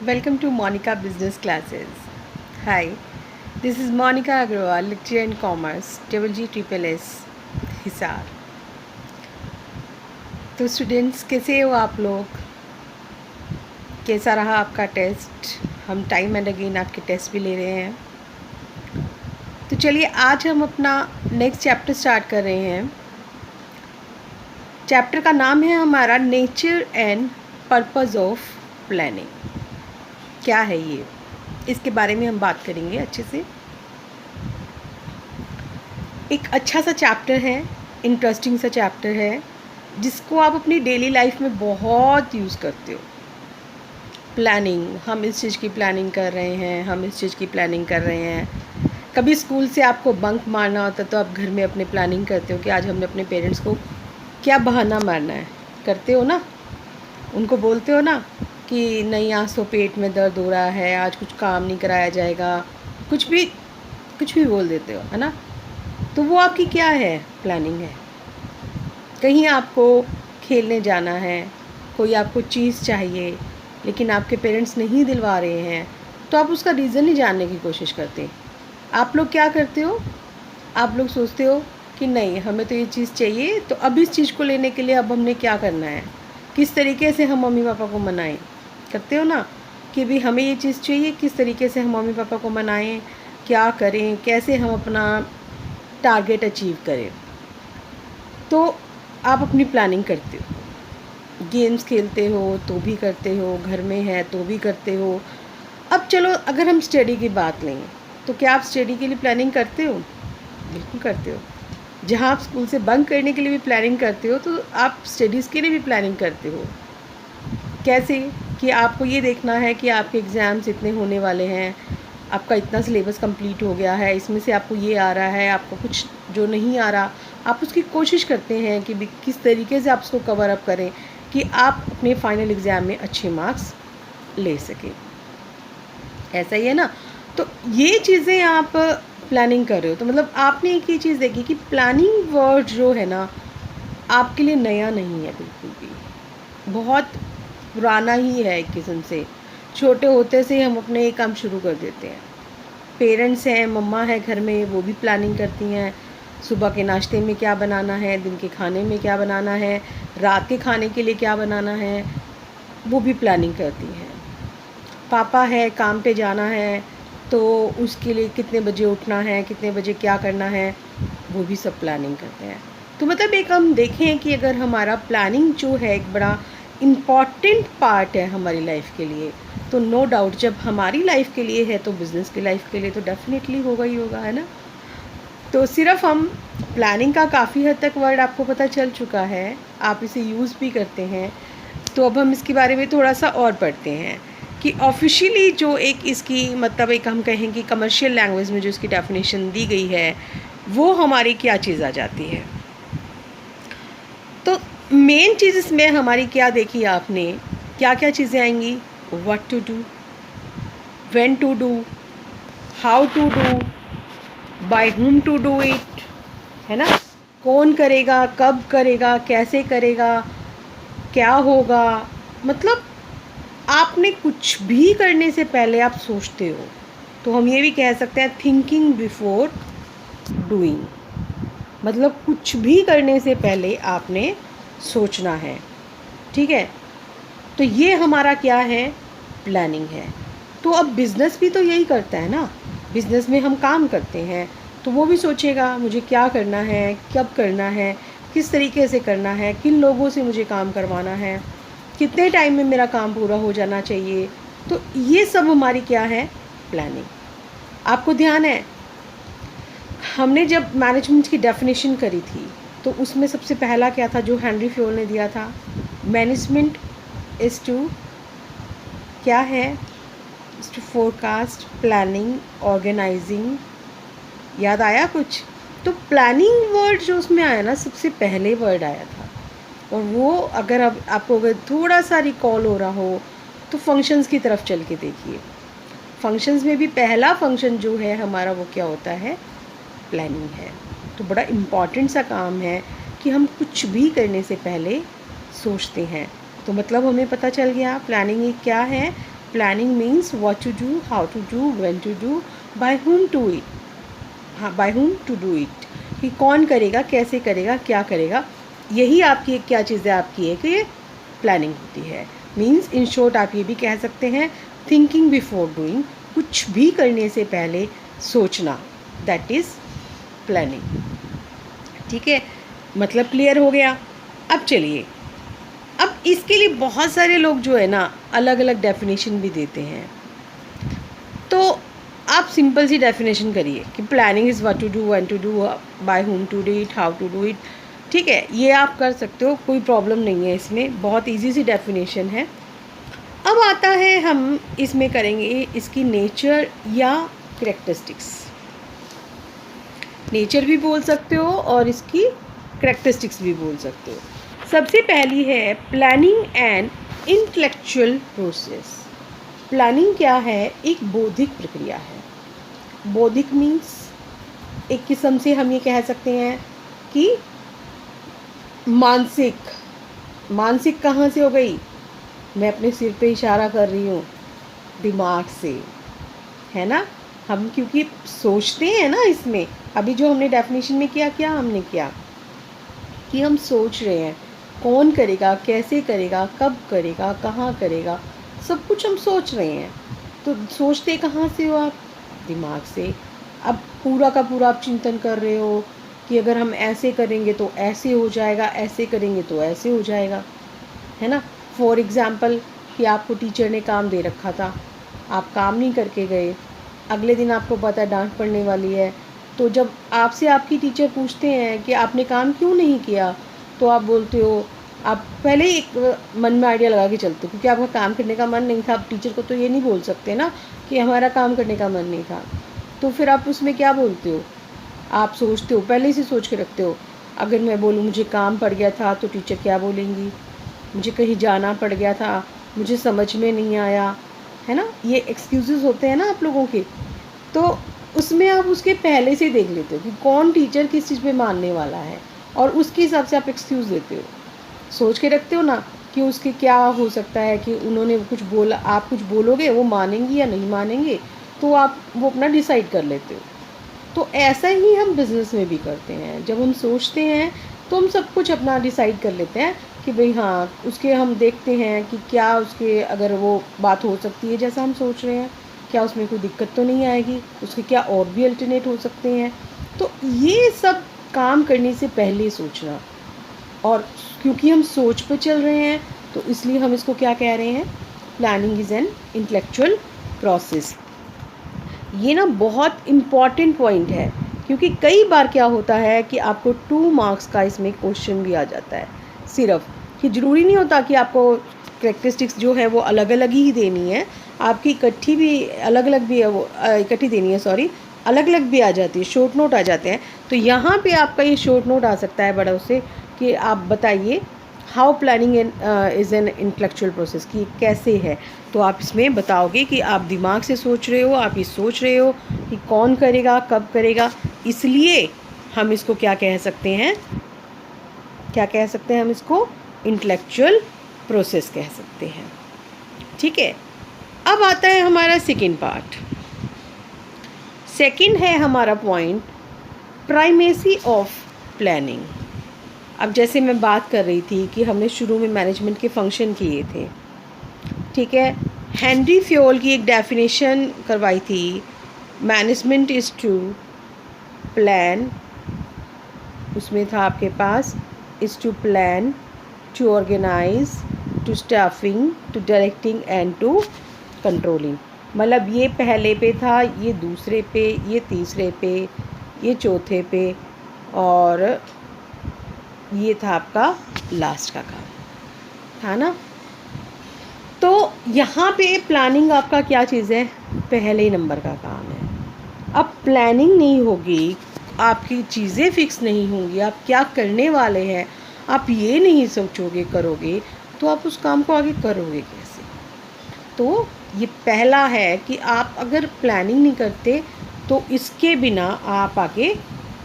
Welcome to Monica Business Classes. Hi, this is Monica Agrawal, lecturer in Commerce, Double G Triple S, Hisar. तो students कैसे हो आप लोग? कैसा रहा आपका टेस्ट? हम टाइम एंड अगेन आपके टेस्ट भी ले रहे हैं। तो चलिए आज हम अपना नेक्स्ट चैप्टर स्टार्ट कर रहे हैं। चैप्टर का नाम है हमारा nature and purpose of planning. क्या है ये, इसके बारे में हम बात करेंगे अच्छे से। एक अच्छा सा चैप्टर है, इंटरेस्टिंग सा चैप्टर है, जिसको आप अपनी डेली लाइफ में बहुत यूज़ करते हो। प्लानिंग, हम इस चीज़ की प्लानिंग कर रहे हैं, हम इस चीज़ की प्लानिंग कर रहे हैं। कभी स्कूल से आपको बंक मारना होता है तो आप घर में अपने प्लानिंग करते हो कि आज हमने अपने पेरेंट्स को क्या बहाना मारना है। करते हो ना, उनको बोलते हो ना कि नहीं आज तो पेट में दर्द हो रहा है, आज कुछ काम नहीं कराया जाएगा, कुछ भी बोल देते हो, है ना। तो वो आपकी क्या है, प्लानिंग है। कहीं आपको खेलने जाना है, कोई आपको चीज़ चाहिए लेकिन आपके पेरेंट्स नहीं दिलवा रहे हैं, तो आप उसका रीज़न ही जानने की कोशिश करते। आप लोग क्या करते हो, आप लोग सोचते हो कि नहीं हमें तो ये चीज़ चाहिए, तो अब इस चीज़ को लेने के लिए अब हमने क्या करना है, किस तरीके से हम मम्मी पापा को मनाएं। करते हो ना कि भी हमें ये चीज़ चाहिए, किस तरीके से हम मम्मी पापा को मनाएं, क्या करें, कैसे हम अपना टारगेट अचीव करें। तो आप अपनी प्लानिंग करते हो। गेम्स खेलते हो तो भी करते हो, घर में है तो भी करते हो। अब चलो अगर हम स्टडी की बात लें, तो क्या आप स्टडी के लिए प्लानिंग करते हो? बिल्कुल करते हो। जहाँ आप स्कूल से बंक करने के लिए भी प्लानिंग करते हो, तो आप स्टडीज़ के लिए भी प्लानिंग करते हो। कैसे कि आपको ये देखना है कि आपके एग्ज़ाम्स इतने होने वाले हैं, आपका इतना सिलेबस कंप्लीट हो गया है, इसमें से आपको ये आ रहा है, आपको कुछ जो नहीं आ रहा, आप उसकी कोशिश करते हैं कि भी किस तरीके से आप उसको कवर अप करें कि आप अपने फाइनल एग्ज़ाम में अच्छे मार्क्स ले सकें। ऐसा ही है ना। तो ये चीज़ें आप प्लानिंग कर रहे हो, तो मतलब आपने एक ये चीज़ देखी कि प्लानिंग वर्ड जो है ना आपके लिए नया नहीं है बिल्कुल भी, बहुत पुराना ही है एक किस्म से। छोटे होते से हम अपने ये काम शुरू कर देते हैं। पेरेंट्स हैं, मम्मा है घर में, वो भी प्लानिंग करती हैं। सुबह के नाश्ते में क्या बनाना है, दिन के खाने में क्या बनाना है, रात के खाने के लिए क्या बनाना है, वो भी प्लानिंग करती हैं। पापा है, काम पे जाना है तो उसके लिए कितने बजे उठना है, कितने बजे क्या करना है, वो भी सब प्लानिंग करते हैं। तो मतलब एक हम देखें कि अगर हमारा प्लानिंग जो है एक बड़ा इम्पॉर्टेंट पार्ट है हमारी लाइफ के लिए, तो नो डाउट जब हमारी लाइफ के लिए है तो बिज़नेस की लाइफ के लिए तो डेफिनेटली होगा ही होगा, है ना। तो सिर्फ हम प्लानिंग का काफ़ी हद तक वर्ड आपको पता चल चुका है, आप इसे यूज़ भी करते हैं। तो अब हम इसके बारे में थोड़ा सा और पढ़ते हैं कि ऑफिशियली जो एक इसकी मतलब एक हम कहें कि कमर्शियल लैंग्वेज में जो इसकी डेफिनेशन दी गई है, वो हमारी क्या चीज़ आ जाती है। तो मेन चीज़ इसमें हमारी क्या देखी आपने, क्या क्या चीज़ें आएंगी, what to do, when to do, how to do, by whom to do it, है ना। कौन करेगा, कब करेगा, कैसे करेगा, क्या होगा। मतलब आपने कुछ भी करने से पहले आप सोचते हो, तो हम ये भी कह सकते हैं थिंकिंग बिफोर डूइंग। मतलब कुछ भी करने से पहले आपने सोचना है, ठीक है। तो ये हमारा क्या है, प्लानिंग है। तो अब बिज़नेस भी तो यही करता है ना। बिज़नेस में हम काम करते हैं तो वो भी सोचेगा मुझे क्या करना है, कब करना है, किस तरीके से करना है, किन लोगों से मुझे काम करवाना है, कितने टाइम में मेरा काम पूरा हो जाना चाहिए। तो ये सब हमारी क्या है, प्लानिंग। आपको ध्यान है हमने जब मैनेजमेंट की डेफिनेशन करी थी तो उसमें सबसे पहला क्या था जो हेनरी फ्योल ने दिया था, मैनेजमेंट इज़ टू, क्या है, is to forecast, planning, organizing. याद आया कुछ? तो प्लानिंग वर्ड जो उसमें आया ना सबसे पहले वर्ड आया था। और वो अगर अब आपको अगर थोड़ा सा रिकॉल हो रहा हो तो फंक्शंस की तरफ चल के देखिए। फंक्शंस में भी पहला फंक्शन जो है हमारा वो क्या होता है, प्लानिंग है। तो बड़ा इम्पॉर्टेंट सा काम है कि हम कुछ भी करने से पहले सोचते हैं। तो मतलब हमें पता चल गया प्लानिंग क्या है, planning means what to do, how to do, when to do, by whom to it, हाँ by whom to do it, कि कौन करेगा, कैसे करेगा, क्या करेगा। यही आपकी क्या चीज़ है आपकी है कि ये प्लानिंग होती है। मीन्स इन शॉर्ट आप ये भी कह सकते हैं थिंकिंग बिफोर डूइंग, कुछ भी करने से पहले सोचना, दैट इज़ प्लानिंग। ठीक है, मतलब क्लियर हो गया। अब चलिए, अब इसके लिए बहुत सारे लोग जो है ना अलग अलग डेफिनेशन भी देते हैं। तो आप सिंपल सी डेफिनेशन करिए कि planning is what to do, when to do, by whom to do it, how to do it. ठीक है, ये आप कर सकते हो, कोई प्रॉब्लम नहीं है इसमें, बहुत इजी सी डेफिनेशन है। अब आता है हम इसमें करेंगे इसकी नेचर या करेक्टरिस्टिक्स। नेचर भी बोल सकते हो और इसकी करेक्टरिस्टिक्स भी बोल सकते हो। सबसे पहली है planning and intellectual process. Planning क्या है? एक बौद्धिक प्रक्रिया है। बौद्धिक मीन्स एक किस्म से हम ये कह सकते हैं कि मानसिक। मानसिक कहाँ से हो गई? मैं अपने सिर पे इशारा कर रही हूँ, दिमाग से, है ना। हम क्योंकि सोचते हैं ना, इसमें अभी जो हमने डेफिनेशन में क्या हमने किया कि हम सोच रहे हैं कौन करेगा, कैसे करेगा, कब करेगा, कहाँ करेगा, सब कुछ हम सोच रहे हैं। तो सोचते कहाँ से हो आप? दिमाग से। अब पूरा का पूरा आप चिंतन कर रहे हो कि अगर हम ऐसे करेंगे तो ऐसे हो जाएगा, ऐसे करेंगे तो ऐसे हो जाएगा, है ना। फॉर एग्ज़ाम्पल कि आपको टीचर ने काम दे रखा था, आप काम नहीं करके गए, अगले दिन आपको पता है डांट पड़ने वाली है। तो जब आपसे आपकी टीचर पूछते हैं कि आपने काम क्यों नहीं किया, तो आप बोलते हो, आप पहले ही एक मन में आइडिया लगा के चलते हो क्योंकि आपका काम करने का मन नहीं था। आप टीचर को तो ये नहीं बोल सकते ना कि हमारा काम करने का मन नहीं था। तो फिर आप उसमें क्या बोलते हो? आप सोचते हो, पहले से सोच के रखते हो, अगर मैं बोलूँ मुझे काम पड़ गया था तो टीचर क्या बोलेंगी, मुझे कहीं जाना पड़ गया था, मुझे समझ में नहीं आया, है ना। ये एक्सक्यूज़ेस होते हैं ना आप लोगों के। तो उसमें आप उसके पहले से देख लेते हो कि कौन टीचर किस चीज़ पे मानने वाला है, और उसके हिसाब से आप एक्सक्यूज़ देते हो, सोच के रखते हो ना कि उसके क्या हो सकता है कि उन्होंने कुछ बोला, आप कुछ बोलोगे वो मानेंगी या नहीं मानेंगे, तो आप वो अपना डिसाइड कर लेते हो। तो ऐसा ही हम बिज़नेस में भी करते हैं। जब हम सोचते हैं तो हम सब कुछ अपना डिसाइड कर लेते हैं कि भाई हाँ, उसके हम देखते हैं कि क्या उसके अगर वो बात हो सकती है जैसा हम सोच रहे हैं, क्या उसमें कोई दिक्कत तो नहीं आएगी, उसके क्या और भी अल्टरनेट हो सकते हैं। तो ये सब काम करने से पहले सोचना, और क्योंकि हम सोच पर चल रहे हैं तो इसलिए हम इसको क्या कह रहे हैं? Planning is an intellectual process. ये ना बहुत इम्पॉर्टेंट पॉइंट है, क्योंकि कई बार क्या होता है कि आपको 2 मार्क्स का इसमें क्वेश्चन भी आ जाता है सिर्फ, कि ज़रूरी नहीं होता कि आपको कैरेक्टरिस्टिक्स जो है वो अलग अलग ही देनी है, आपकी इकट्ठी भी अलग अलग भी है, वो इकट्ठी देनी है, सॉरी, अलग अलग भी आ जाती है, शॉर्ट नोट आ जाते हैं। तो यहाँ पे आपका ये शॉर्ट नोट आ सकता है बड़ा से कि आप बताइए how planning is an intellectual process, कि कैसे है। तो आप इसमें बताओगे कि आप दिमाग से सोच रहे हो, आप ये सोच रहे हो कि कौन करेगा, कब करेगा, इसलिए हम इसको क्या कह सकते हैं, क्या कह सकते हैं हम इसको? इंटेलेक्चुअल प्रोसेस कह सकते हैं। ठीक है, अब आता है हमारा सेकेंड पार्ट। सेकेंड है हमारा पॉइंट प्राइमेसी ऑफ प्लानिंग। अब जैसे मैं बात कर रही थी कि हमने शुरू में मैनेजमेंट के फंक्शन किए थे, ठीक है। हेनरी फ्योल की एक डेफिनेशन करवाई थी, मैनेजमेंट इज़ टू प्लान, उसमें था आपके पास is to plan, to organize, to staffing, to directing and to controlling. मतलब ये पहले पे था, ये दूसरे पे, ये तीसरे पे, ये चौथे पे, और ये था आपका लास्ट का काम, था ना। तो यहाँ पे प्लानिंग आपका क्या चीज़ है? पहले नंबर का काम है। अब प्लानिंग नहीं होगी, आपकी चीज़ें फिक्स नहीं होंगी, आप क्या करने वाले हैं आप ये नहीं सोचोगे, करोगे, तो आप उस काम को आगे करोगे कैसे? तो ये पहला है कि आप अगर प्लानिंग नहीं करते तो इसके बिना आप आगे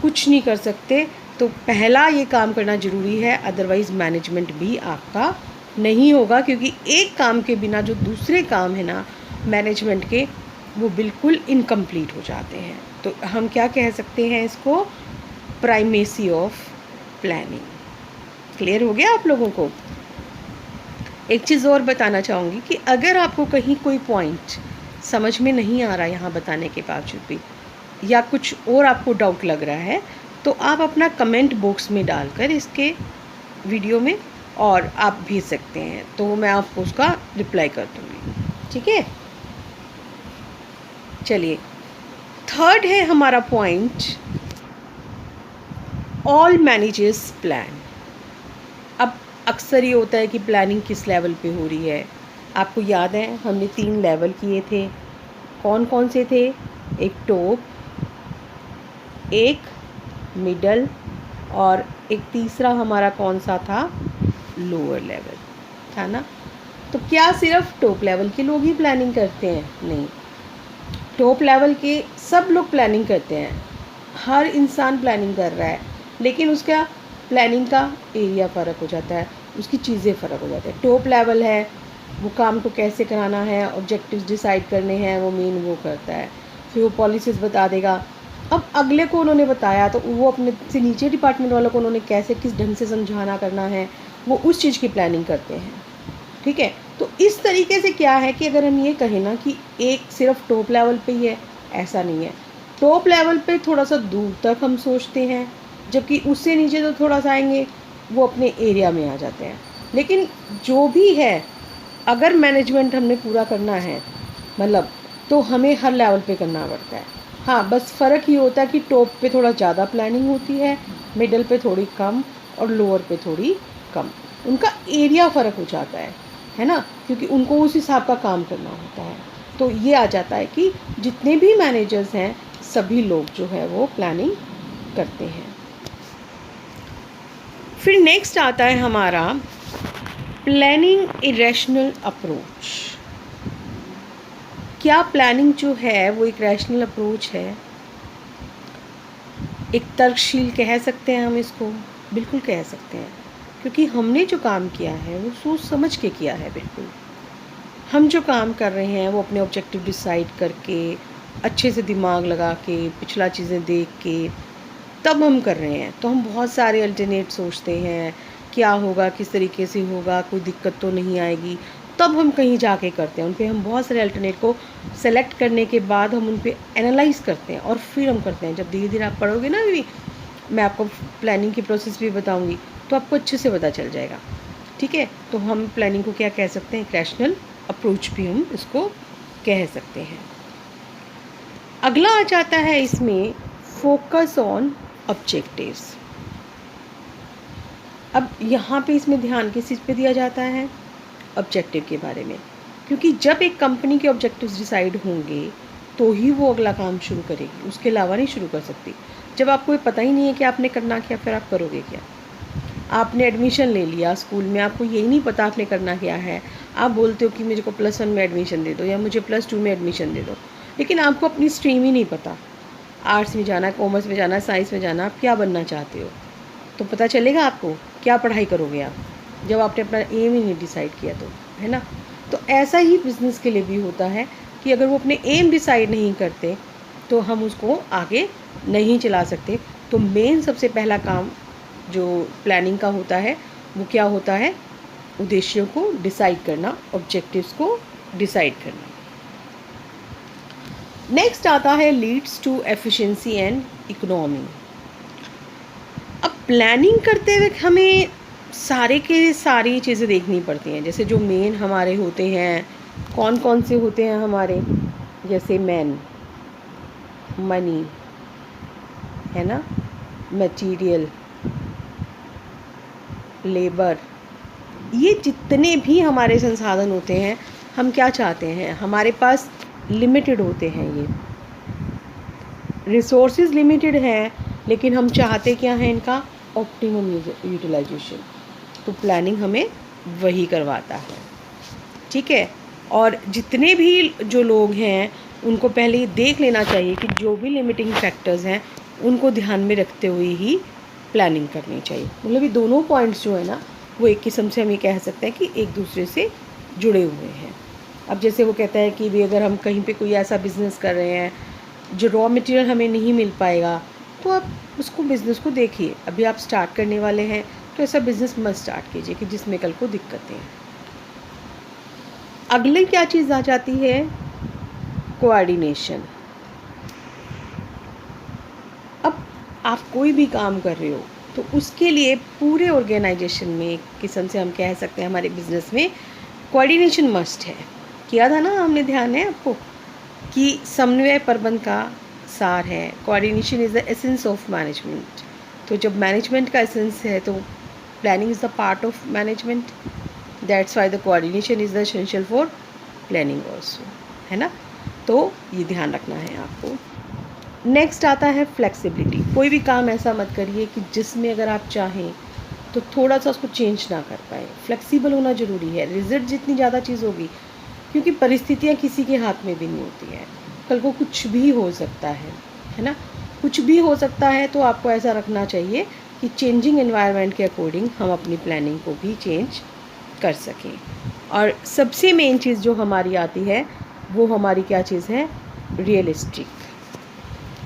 कुछ नहीं कर सकते। तो पहला ये काम करना ज़रूरी है, अदरवाइज़ मैनेजमेंट भी आपका नहीं होगा, क्योंकि एक काम के बिना जो दूसरे काम है ना मैनेजमेंट के वो बिल्कुल इनकम्प्लीट हो जाते हैं। तो हम क्या कह सकते हैं इसको, प्राइमेसी ऑफ प्लानिंग। क्लियर हो गया आप लोगों को? एक चीज़ और बताना चाहूँगी कि अगर आपको कहीं कोई पॉइंट समझ में नहीं आ रहा यहाँ बताने के बावजूद भी, या कुछ और आपको डाउट लग रहा है, तो आप अपना कमेंट बॉक्स में डालकर इसके वीडियो में और आप भेज सकते हैं, तो मैं आपको उसका रिप्लाई कर दूँगी। ठीक है, चलिए थर्ड है हमारा पॉइंट, ऑल मैनेजर्स प्लान। अब अक्सर ये होता है कि प्लानिंग किस लेवल पे हो रही है। आपको याद है हमने 3 लेवल किए थे, कौन कौन से थे? एक टॉप, एक मिडल, और एक तीसरा हमारा कौन सा था? लोअर लेवल था ना। तो क्या सिर्फ टॉप लेवल के लोग ही प्लानिंग करते हैं? नहीं, टॉप लेवल के सब लोग प्लानिंग करते हैं, हर इंसान प्लानिंग कर रहा है, लेकिन उसका प्लानिंग का एरिया फ़र्क हो जाता है, उसकी चीज़ें फ़र्क हो जाती है। टॉप लेवल है, वो काम को कैसे कराना है, ऑब्जेक्टिव्स डिसाइड करने हैं, वो मेन वो करता है, फिर वो पॉलिसीज़ बता देगा। अब अगले को उन्होंने बताया तो वो अपने से नीचे डिपार्टमेंट वालों को उन्होंने कैसे किस ढंग से समझाना करना है, वो उस चीज़ की प्लानिंग करते हैं। ठीक है, तो इस तरीके से क्या है कि अगर हम ये कहें ना कि एक सिर्फ टॉप लेवल पे ही है, ऐसा नहीं है। टॉप लेवल पे थोड़ा सा दूर तक हम सोचते हैं, जबकि उससे नीचे तो थोड़ा सा आएंगे वो अपने एरिया में आ जाते हैं। लेकिन जो भी है, अगर मैनेजमेंट हमने पूरा करना है मतलब, तो हमें हर लेवल पे करना पड़ता है। हाँ, बस फ़र्क ये होता है कि टॉप पे थोड़ा ज़्यादा प्लानिंग होती है, मिडल पे थोड़ी कम, और लोअर पे थोड़ी कम। उनका एरिया फ़र्क हो जाता है ना, क्योंकि उनको उस हिसाब का काम करना होता है। तो ये आ जाता है कि जितने भी मैनेजर्स हैं सभी लोग जो है वो प्लानिंग करते हैं। फिर नेक्स्ट आता है हमारा प्लानिंग इरेशनल अप्रोच। क्या प्लानिंग जो है वो एक रैशनल अप्रोच है? एक तर्कशील कह सकते हैं हम इसको, बिल्कुल कह सकते हैं, क्योंकि हमने जो काम किया है वो सोच समझ के किया है। बिल्कुल हम जो काम कर रहे हैं वो अपने ऑब्जेक्टिव डिसाइड करके, अच्छे से दिमाग लगा के, पिछला चीज़ें देख के तब हम कर रहे हैं। तो हम बहुत सारे अल्टरनेट सोचते हैं, क्या होगा, किस तरीके से होगा, कोई दिक्कत तो नहीं आएगी, तब हम कहीं जाके करते हैं। उन पे हम बहुत सारे अल्टरनेट को सेलेक्ट करने के बाद हम उन पे एनालाइज़ करते हैं और फिर हम करते हैं। जब धीरे धीरे आप पढ़ोगे ना, अभी मैं आपको प्लानिंग की प्रोसेस भी बताऊँगी, तो आपको अच्छे से पता चल जाएगा। ठीक है, तो हम प्लानिंग को क्या कह सकते हैं? रैशनल अप्रोच भी हम इसको कह सकते हैं। अगला आ जाता है इसमें फोकस ऑन ऑब्जेक्टिव्स। अब यहाँ पे इसमें ध्यान किस चीज़ पे दिया जाता है? ऑब्जेक्टिव के बारे में, क्योंकि जब एक कंपनी के ऑब्जेक्टिव्स डिसाइड होंगे तो ही वो अगला काम शुरू करेगी, उसके अलावा नहीं शुरू कर सकती। जब आपको ये पता ही नहीं है कि आपने करना क्या, फिर आप करोगे क्या? आपने एडमिशन ले लिया स्कूल में, आपको यही नहीं पता आपने करना क्या है, आप बोलते हो कि मुझे को +1 में एडमिशन दे दो या मुझे +2 में एडमिशन दे दो, लेकिन आपको अपनी स्ट्रीम ही नहीं पता, आर्ट्स में जाना है, कॉमर्स में जाना है, साइंस में जाना है, आप क्या बनना चाहते हो, तो पता चलेगा आपको क्या पढ़ाई करोगे आप, जब आपने अपना एम ही नहीं डिसाइड किया तो, है ना। तो ऐसा ही बिज़नेस के लिए भी होता है कि अगर वो अपने एम डिसाइड नहीं करते तो हम उसको आगे नहीं चला सकते। तो मेन सबसे पहला काम जो प्लानिंग का होता है वो क्या होता है? उद्देश्यों को डिसाइड करना, ऑब्जेक्टिव्स को डिसाइड करना। नेक्स्ट आता है leads to efficiency and economy. अब प्लानिंग करते हुए हमें सारे के सारी चीज़ें देखनी पड़ती हैं। जैसे जो मेन हमारे होते हैं, कौन कौन से होते हैं हमारे? जैसे मैन, मनी, है ना, मटेरियल, लेबर, ये जितने भी हमारे संसाधन होते हैं, हम क्या चाहते हैं? हमारे पास लिमिटेड होते हैं, ये रिसोर्सेज लिमिटेड हैं, लेकिन हम चाहते क्या हैं? इनका ऑप्टिमम यूटिलाइजेशन। तो प्लानिंग हमें वही करवाता है। ठीक है, और जितने भी जो लोग हैं उनको पहले ये देख लेना चाहिए कि जो भी लिमिटिंग फैक्टर्स हैं उनको ध्यान में रखते हुए ही प्लानिंग करनी चाहिए। मतलब ये दोनों पॉइंट्स जो है ना, वो एक किस्म से हम ये कह सकते हैं कि एक दूसरे से जुड़े हुए हैं। अब जैसे वो कहता है कि भी अगर हम कहीं पे कोई ऐसा बिज़नेस कर रहे हैं जो रॉ मटेरियल हमें नहीं मिल पाएगा, तो आप उसको बिज़नेस को देखिए। अभी आप स्टार्ट करने वाले हैं तो ऐसा बिज़नेस मत स्टार्ट कीजिए कि जिसमें कल को दिक्कतें हैं। अगले क्या चीज़ आ जाती है, कोऑर्डिनेशन। अब आप कोई भी काम कर रहे हो तो उसके लिए पूरे ऑर्गेनाइजेशन में एक किस्म से हम कह सकते हैं हमारे बिज़नेस में कोऑर्डिनेशन मस्ट है। किया था ना हमने, ध्यान है आपको कि समन्वय प्रबंध का सार है। Coordination is the essence of management. तो जब मैनेजमेंट का एसेंस है तो planning is the part of management. That's why the coordination is the essential for planning also, है ना। तो ये ध्यान रखना है आपको। नेक्स्ट आता है फ्लेक्सिबिलिटी। कोई भी काम ऐसा मत करिए कि जिसमें अगर आप चाहें तो थोड़ा सा उसको चेंज ना कर पाए। फ्लेक्सिबल होना ज़रूरी है। रिजल्ट जितनी ज़्यादा चीज़ होगी, क्योंकि परिस्थितियाँ किसी के हाथ में भी नहीं होती है, कल को कुछ भी हो सकता है ना। कुछ भी हो सकता है, तो आपको ऐसा रखना चाहिए कि चेंजिंग एनवायरनमेंट के अकॉर्डिंग हम अपनी प्लानिंग को भी चेंज कर सकें। और सबसे मेन चीज़ जो हमारी आती है वो हमारी क्या चीज़ है, रियलिस्टिक।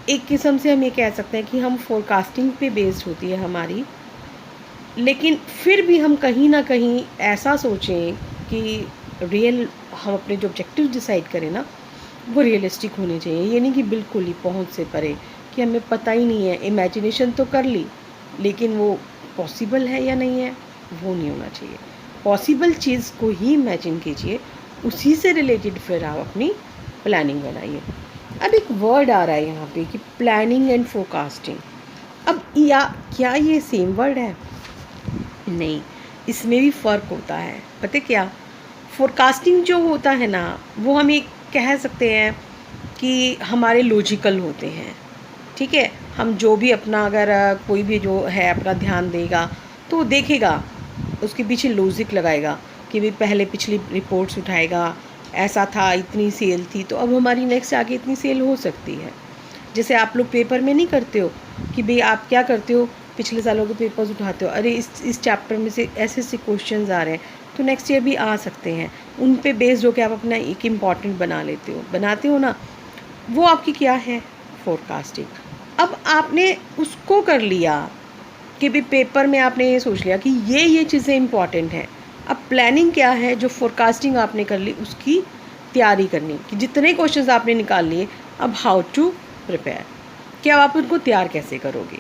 एक किस्म से हम ये कह सकते हैं कि हम फोरकास्टिंग पे बेस्ड होती है हमारी, लेकिन फिर भी हम कहीं ना कहीं ऐसा सोचें कि रियल हम अपने जो ऑब्जेक्टिव डिसाइड करें ना वो रियलिस्टिक होने चाहिए। ये नहीं कि बिल्कुल ही पहुंच से परे, कि हमें पता ही नहीं है, इमेजिनेशन तो कर ली लेकिन वो पॉसिबल है या नहीं है, वो नहीं होना चाहिए। पॉसिबल चीज़ को ही इमेजिन कीजिए, उसी से रिलेटेड फिर आप अपनी प्लानिंग बनाइए। अब एक वर्ड आ रहा है यहाँ पे कि प्लानिंग एंड फोरकास्टिंग। अब या क्या ये सेम वर्ड है? नहीं, इसमें भी फ़र्क होता है। पता क्या, फोरकास्टिंग जो होता है ना वो हम एक कह सकते हैं कि हमारे लॉजिकल होते हैं, ठीक है। हम जो भी अपना अगर कोई भी जो है अपना ध्यान देगा तो वो देखेगा, उसके पीछे लॉजिक लगाएगा कि भाई पहले पिछली रिपोर्ट्स उठाएगा, ऐसा था, इतनी सेल थी तो अब हमारी नेक्स्ट आगे इतनी सेल हो सकती है। जैसे आप लोग पेपर में नहीं करते हो कि भाई आप क्या करते हो, पिछले सालों के पेपर्स उठाते हो, अरे इस चैप्टर में से ऐसे ऐसे क्वेश्चंस आ रहे हैं तो नेक्स्ट ईयर भी आ सकते हैं, उन पे बेस्ड होकर आप अपना एक इम्पॉर्टेंट बना लेते हो, बनाते हो ना। वो आपकी क्या है, फोरकास्टिंग। अब आपने उसको कर लिया कि भी पेपर में आपने ये सोच लिया कि ये चीज़ें इंपॉर्टेंट हैं। अब प्लानिंग क्या है, जो फोरकास्टिंग आपने कर ली उसकी तैयारी करनी कि जितने क्वेश्चंस आपने निकाल लिए, अब हाउ टू प्रिपेयर, कि अब आप उनको तैयार कैसे करोगे।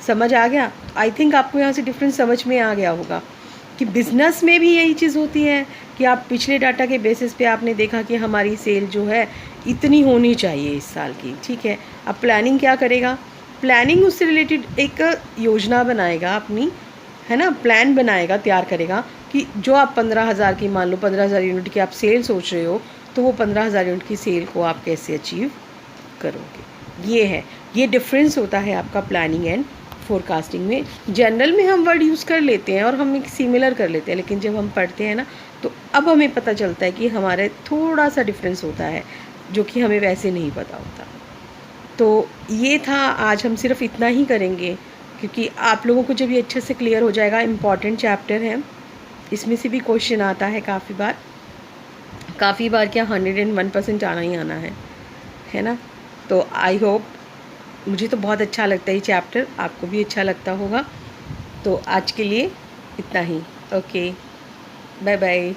समझ आ गया? आई थिंक आपको यहाँ से डिफरेंस समझ में आ गया होगा कि बिज़नेस में भी यही चीज़ होती है कि आप पिछले डाटा के बेसिस पे आपने देखा कि हमारी सेल जो है इतनी होनी चाहिए इस साल की, ठीक है। अब प्लानिंग क्या करेगा, प्लानिंग उससे रिलेटेड एक योजना बनाएगा अपनी, है ना, प्लान बनाएगा, तैयार करेगा कि जो आप 15,000 की, मान लो 15,000 यूनिट की आप सेल सोच रहे हो, तो वो 15,000 यूनिट की सेल को आप कैसे अचीव करोगे। ये है, ये डिफरेंस होता है आपका प्लानिंग एंड फोरकास्टिंग में। जनरल में हम वर्ड यूज़ कर लेते हैं और हम एक सिमिलर कर लेते हैं, लेकिन जब हम पढ़ते हैं ना तो अब हमें पता चलता है कि हमारे थोड़ा सा डिफरेंस होता है जो कि हमें वैसे नहीं पता होता। तो ये था, आज हम सिर्फ इतना ही करेंगे क्योंकि आप लोगों को जब ये अच्छे से क्लियर हो जाएगा, इम्पॉर्टेंट चैप्टर है, इसमें से भी क्वेश्चन आता है काफ़ी बार क्या 101% आना ही आना है ना। तो आई होप, मुझे तो बहुत अच्छा लगता है ये चैप्टर, आपको भी अच्छा लगता होगा। तो आज के लिए इतना ही, ओके, बाय बाय।